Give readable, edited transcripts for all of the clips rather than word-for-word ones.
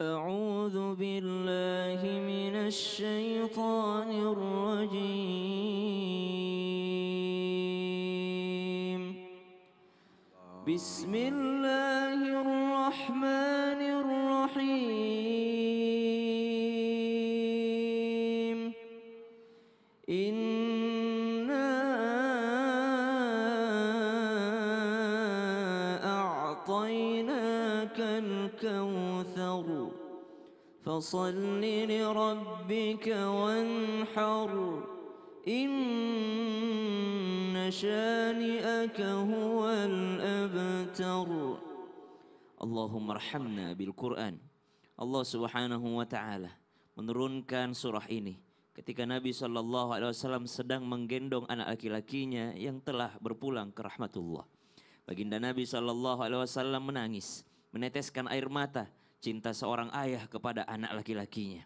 أعوذ بالله من الشيطان الرجيم بسم الله الرحمن الرحيم إنا أعطيناك الكوثر فصل لربك وانحر إن شانئك هو الأبتر. Allahumma arhamna bil Quran. Allah Subhanahu wa taala menurunkan surah ini ketika Nabi SAW sedang menggendong anak laki-lakinya yang telah berpulang ke rahmatullah. Baginda Nabi SAW menangis, meneteskan air mata cinta seorang ayah kepada anak laki-lakinya.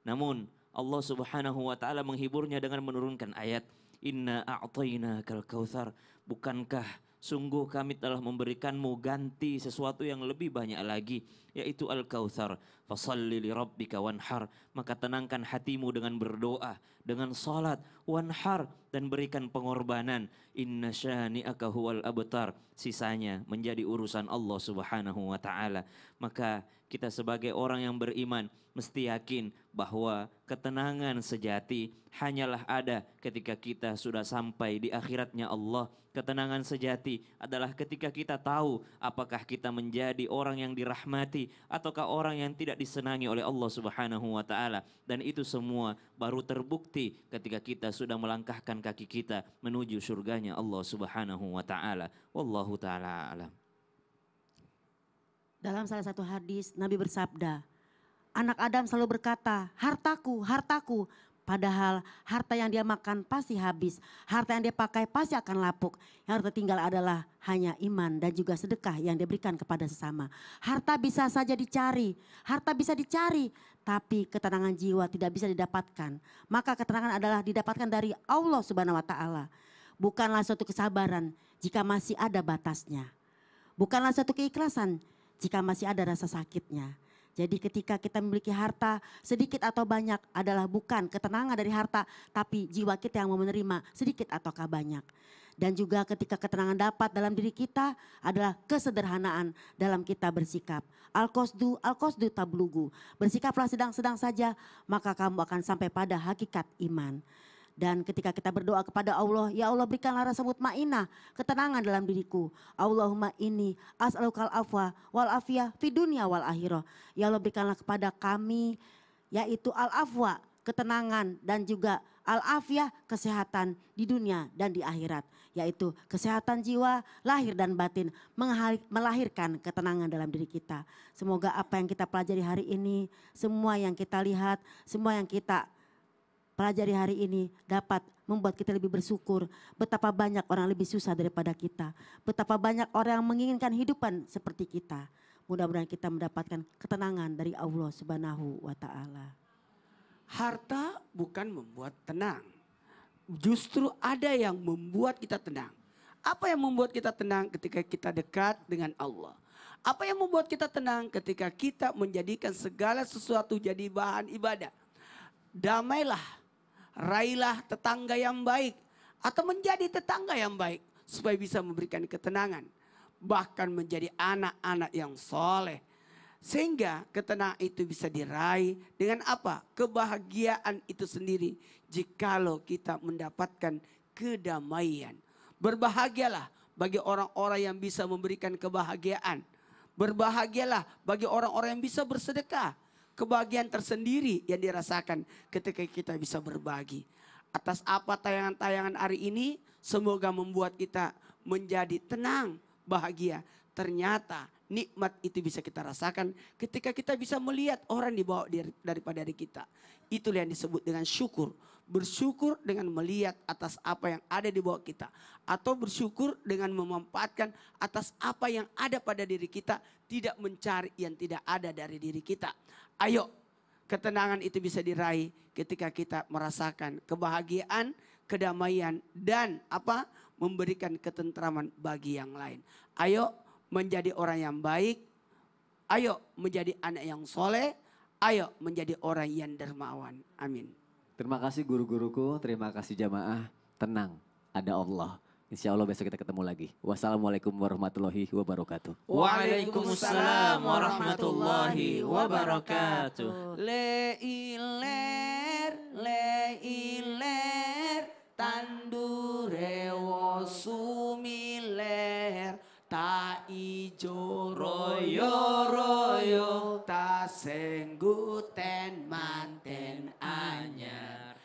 Namun Allah Subhanahu wa taala menghiburnya dengan menurunkan ayat Inna a'tainakal kautsar. Bukankah sungguh kami telah memberikanmu ganti sesuatu yang lebih banyak lagi, yaitu al-kautsar. Fashalli li rabbika wanhar. Maka tenangkan hatimu dengan berdoa, dengan salat, wanhar, dan berikan pengorbanan. Inna syani'aka huwal abtar. Sisanya menjadi urusan Allah Subhanahu wa taala. Maka kita sebagai orang yang beriman mesti yakin bahwa ketenangan sejati hanyalah ada ketika kita sudah sampai di akhiratnya Allah. Ketenangan sejati adalah ketika kita tahu apakah kita menjadi orang yang dirahmati ataukah orang yang tidak disenangi oleh Allah Subhanahu wa taala. Dan itu semua baru terbukti ketika kita sudah melangkahkan kaki kita menuju surganya Allah Subhanahu wa taala. Wallahu taala alam. Dalam salah satu hadis Nabi bersabda, anak Adam selalu berkata, hartaku, hartaku. Padahal harta yang dia makan pasti habis, harta yang dia pakai pasti akan lapuk. Yang tertinggal adalah hanya iman dan juga sedekah yang diberikan kepada sesama. Harta bisa saja dicari, harta bisa dicari, tapi ketenangan jiwa tidak bisa didapatkan. Maka ketenangan adalah didapatkan dari Allah Subhanahu wa taala. Bukanlah suatu kesabaran jika masih ada batasnya. Bukanlah suatu keikhlasan jika masih ada rasa sakitnya. Jadi ketika kita memiliki harta sedikit atau banyak adalah bukan ketenangan dari harta, tapi jiwa kita yang mau menerima sedikit ataukah banyak. Dan juga ketika ketenangan dapat dalam diri kita adalah kesederhanaan dalam kita bersikap. Al-qasdu tablugu. Bersikaplah sedang-sedang saja, maka kamu akan sampai pada hakikat iman. Dan ketika kita berdoa kepada Allah, ya Allah berikanlah rasa mutmainah, ketenangan dalam diriku. Allahumma inni as'alukal afwa wal afiyah fi dunya wal akhirah. Ya Allah berikanlah kepada kami yaitu al-afwa, ketenangan, dan juga al-afiyah, kesehatan di dunia dan di akhirat. Yaitu kesehatan jiwa, lahir dan batin, melahirkan ketenangan dalam diri kita. Semoga apa yang kita pelajari hari ini, semua yang kita lihat, semua yang kita pelajari hari ini dapat membuat kita lebih bersyukur. Betapa banyak orang lebih susah daripada kita. Betapa banyak orang yang menginginkan hidupan seperti kita. Mudah-mudahan kita mendapatkan ketenangan dari Allah Subhanahu wa taala. Harta bukan membuat tenang. Justru ada yang membuat kita tenang. Apa yang membuat kita tenang ketika kita dekat dengan Allah? Apa yang membuat kita tenang ketika kita menjadikan segala sesuatu jadi bahan ibadah? Damailah. Raihlah tetangga yang baik atau menjadi tetangga yang baik supaya bisa memberikan ketenangan, bahkan menjadi anak-anak yang soleh, sehingga ketenangan itu bisa diraih dengan apa? Kebahagiaan itu sendiri jikalau kita mendapatkan kedamaian. Berbahagialah bagi orang-orang yang bisa memberikan kebahagiaan. Berbahagialah bagi orang-orang yang bisa bersedekah. Kebahagiaan tersendiri yang dirasakan ketika kita bisa berbagi. Atas apa tayangan-tayangan hari ini semoga membuat kita menjadi tenang, bahagia. Ternyata nikmat itu bisa kita rasakan ketika kita bisa melihat orang di bawah daripada diri kita. Itulah yang disebut dengan syukur. Bersyukur dengan melihat atas apa yang ada di bawah kita. Atau bersyukur dengan memanfaatkan atas apa yang ada pada diri kita. Tidak mencari yang tidak ada dari diri kita. Ayo, ketenangan itu bisa diraih ketika kita merasakan kebahagiaan, kedamaian, dan apa? Memberikan ketentraman bagi yang lain. Ayo menjadi orang yang baik. Ayo menjadi anak yang soleh. Ayo menjadi orang yang dermawan. Amin. Terima kasih guru-guruku, terima kasih jamaah. Tenang, ada Allah. Insya Allah besok kita ketemu lagi. Wassalamualaikum warahmatullahi wabarakatuh. Waalaikumsalam warahmatullahi wabarakatuh. Leiler, tandurewo sumiler, ta ijo royo, ta sengguten manten anyar.